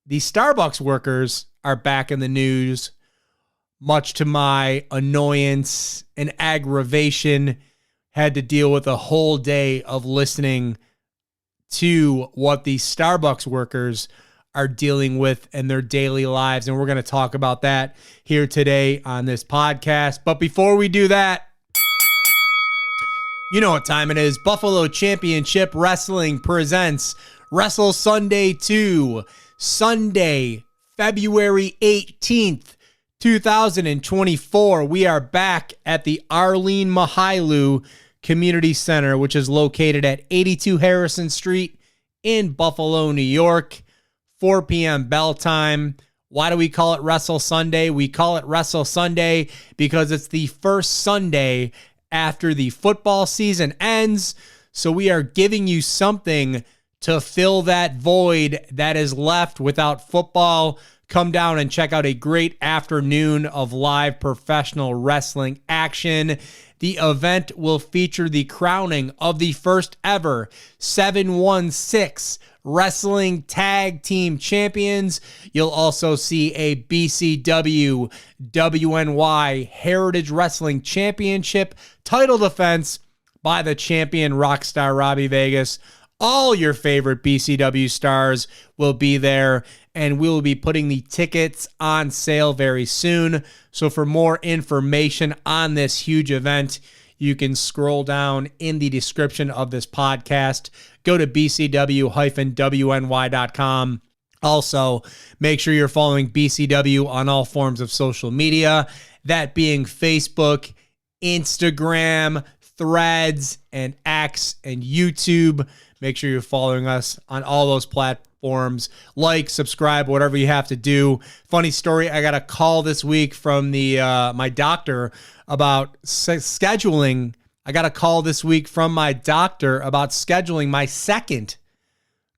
the Starbucks workers are back in the news, much to my annoyance and aggravation. Had to deal with a whole day of listening to what the Starbucks workers are dealing with in their daily lives. And we're going to talk about that here today on this podcast. But before we do that, you know what time it is. Buffalo Championship Wrestling presents Wrestle Sunday 2, Sunday, February 18th, 2024. We are back at the Arlene Mahailu Community Center, which is located at 82 Harrison Street in Buffalo, New York. 4 p.m. bell time. Why do we call it Wrestle Sunday? We call it Wrestle Sunday because it's the first Sunday after the football season ends. So we are giving you something to fill that void that is left without football. Come down and check out a great afternoon of live professional wrestling action. The event will feature the crowning of the first ever 716 Wrestling Tag Team Champions. You'll also see a BCW WNY Heritage Wrestling Championship title defense by the champion Rockstar Robbie Vegas. All your favorite BCW stars will be there, and we will be putting the tickets on sale very soon. So for more information on this huge event, you can scroll down in the description of this podcast. Go to bcw-wny.com. Also, make sure you're following BCW on all forms of social media, that being Facebook, Instagram, Threads, and X, and YouTube. Make sure you're following us on all those platforms. Like, subscribe, whatever you have to do. Funny story, I got a call this week from my doctor about scheduling. I got a call this week from my doctor about scheduling my second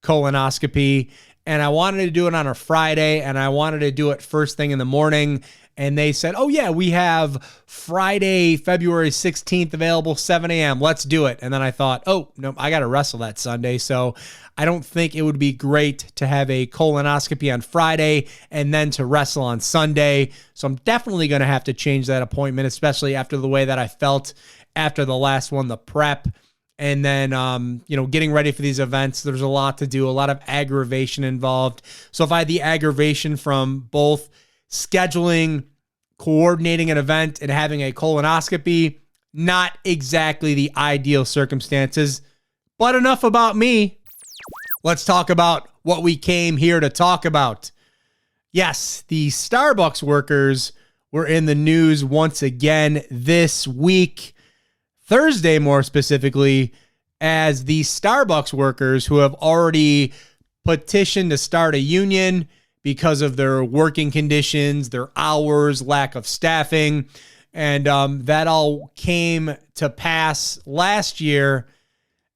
colonoscopy. And I wanted to do it on a Friday, and I wanted to do it first thing in the morning. And they said, oh, yeah, we have Friday, February 16th available, 7 a.m. Let's do it. And then I thought, oh, no, I got to wrestle that Sunday. So I don't think it would be great to have a colonoscopy on Friday and then to wrestle on Sunday. So I'm definitely going to have to change that appointment, especially after the way that I felt after the last one, the prep. And then, getting ready for these events, there's a lot to do, a lot of aggravation involved. So if I had the aggravation from both scheduling, coordinating an event, and having a colonoscopy, not exactly the ideal circumstances. But enough about me. Let's talk about what we came here to talk about. Yes, the Starbucks workers were in the news once again this week. Thursday, more specifically, as the Starbucks workers who have already petitioned to start a union because of their working conditions, their hours, lack of staffing. And that all came to pass last year.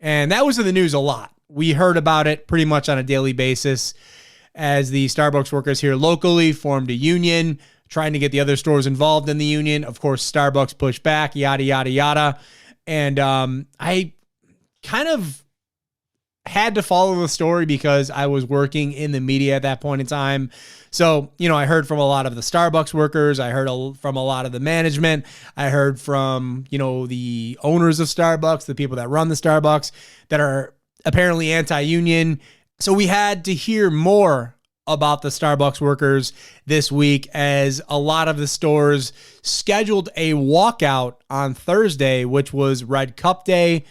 And that was in the news a lot. We heard about it pretty much on a daily basis as the Starbucks workers here locally formed a union, trying to get the other stores involved in the union. Of course, Starbucks pushed back, yada, yada, yada. And I kind of had to follow the story because I was working in the media at that point in time. So, I heard from a lot of the Starbucks workers. I heard from a lot of the management. I heard from, the owners of Starbucks, the people that run the Starbucks that are apparently anti-union. So we had to hear more about the Starbucks workers this week as a lot of the stores scheduled a walkout on Thursday, which was Red Cup Day.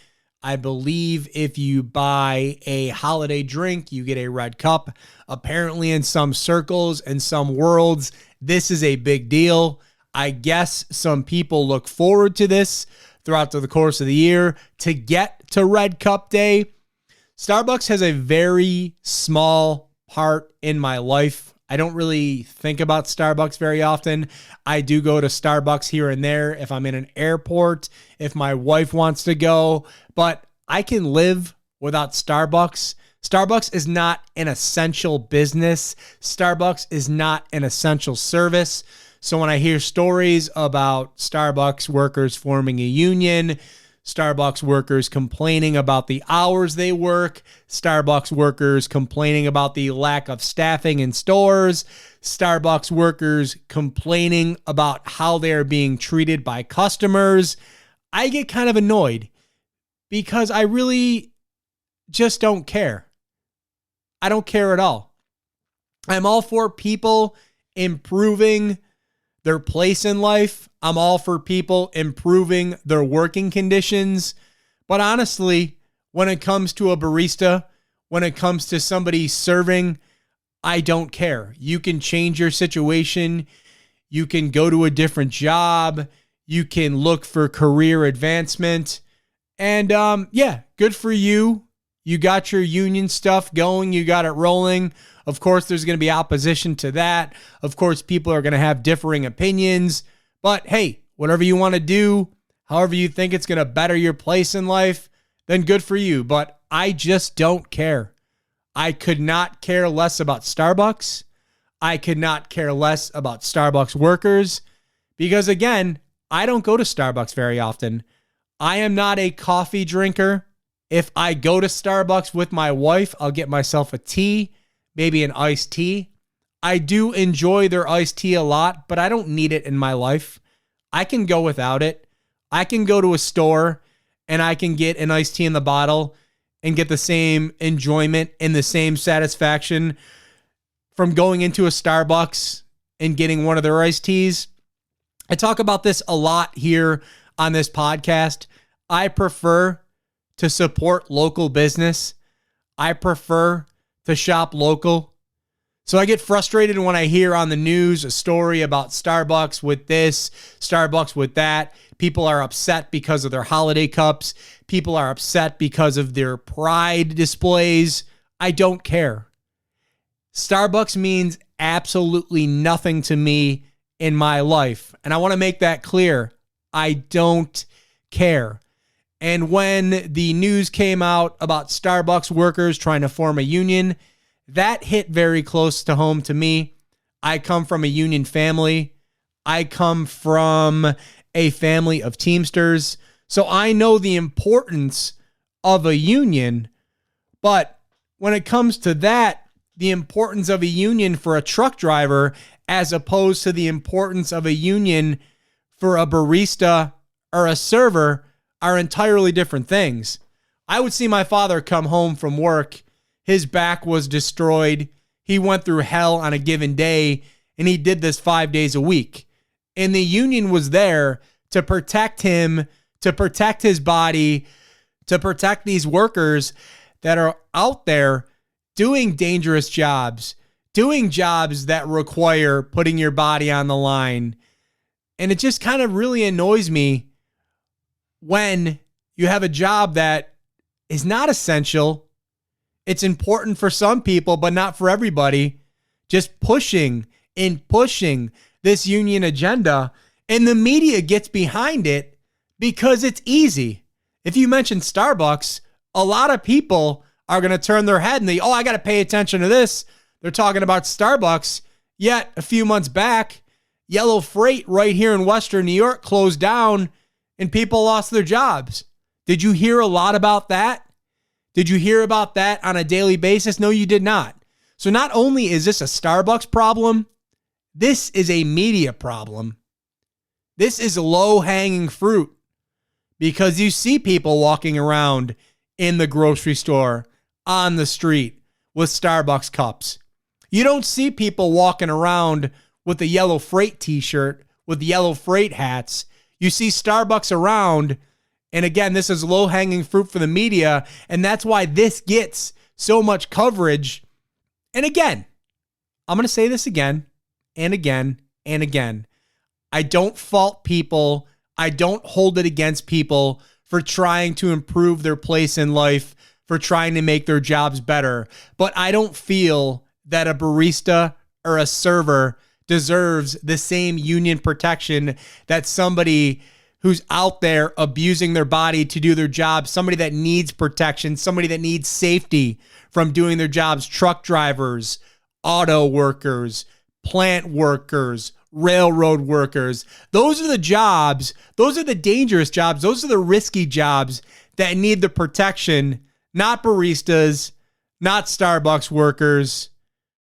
I believe if you buy a holiday drink, you get a red cup. Apparently in some circles and some worlds, this is a big deal. I guess some people look forward to this throughout the course of the year to get to Red Cup Day. Starbucks has a very small part in my life. I don't really think about Starbucks very often. I do go to Starbucks here and there if I'm in an airport, if my wife wants to go, but I can live without Starbucks. Starbucks is not an essential business. Starbucks is not an essential service. So when I hear stories about Starbucks workers forming a union, Starbucks workers complaining about the hours they work, Starbucks workers complaining about the lack of staffing in stores, Starbucks workers complaining about how they are being treated by customers. I get kind of annoyed because I really just don't care. I don't care at all. I'm all for people improving their place in life. I'm all for people improving their working conditions. But honestly, when it comes to a barista, when it comes to somebody serving, I don't care. You can change your situation. You can go to a different job. You can look for career advancement. And yeah, good for you. You got your union stuff going. You got it rolling. Of course, there's going to be opposition to that. Of course, people are going to have differing opinions. But hey, whatever you want to do, however you think it's going to better your place in life, then good for you. But I just don't care. I could not care less about Starbucks. I could not care less about Starbucks workers because, again, I don't go to Starbucks very often. I am not a coffee drinker. If I go to Starbucks with my wife, I'll get myself a tea, maybe an iced tea. I do enjoy their iced tea a lot, but I don't need it in my life. I can go without it. I can go to a store and I can get an iced tea in the bottle and get the same enjoyment and the same satisfaction from going into a Starbucks and getting one of their iced teas. I talk about this a lot here on this podcast. I prefer to support local business. I prefer to shop local. So I get frustrated when I hear on the news a story about Starbucks with this, Starbucks with that. People are upset because of their holiday cups. People are upset because of their pride displays. I don't care. Starbucks means absolutely nothing to me in my life. And I want to make that clear. I don't care. And when the news came out about Starbucks workers trying to form a union, that hit very close to home to me. I come from a union family. I come from a family of Teamsters. So I know the importance of a union. But when it comes to that, the importance of a union for a truck driver as opposed to the importance of a union for a barista or a server are entirely different things. I would see my father come home from work. His back was destroyed. He went through hell on a given day, and he did this 5 days a week. And the union was there to protect him, to protect his body, to protect these workers that are out there doing dangerous jobs, doing jobs that require putting your body on the line. And it just kind of really annoys me when you have a job that is not essential. It's important for some people, but not for everybody. Just pushing this union agenda, and the media gets behind it because it's easy. If you mention Starbucks, a lot of people are going to turn their head and I got to pay attention to this. They're talking about Starbucks. Yet a few months back, Yellow Freight right here in Western New York closed down and people lost their jobs. Did you hear a lot about that? Did you hear about that on a daily basis? No, you did not. So not only is this a Starbucks problem, this is a media problem. This is low-hanging fruit because you see people walking around in the grocery store, on the street with Starbucks cups. You don't see people walking around with the Yellow Freight t-shirt, with the Yellow Freight hats. You see Starbucks around. And again, this is low-hanging fruit for the media, and that's why this gets so much coverage. And again, I'm going to say this again and again and again. I don't fault people. I don't hold it against people for trying to improve their place in life, for trying to make their jobs better. But I don't feel that a barista or a server deserves the same union protection that somebody who's out there abusing their body to do their job, somebody that needs protection, somebody that needs safety from doing their jobs, truck drivers, auto workers, plant workers, railroad workers. Those are the jobs. Those are the dangerous jobs. Those are the risky jobs that need the protection, not baristas, not Starbucks workers,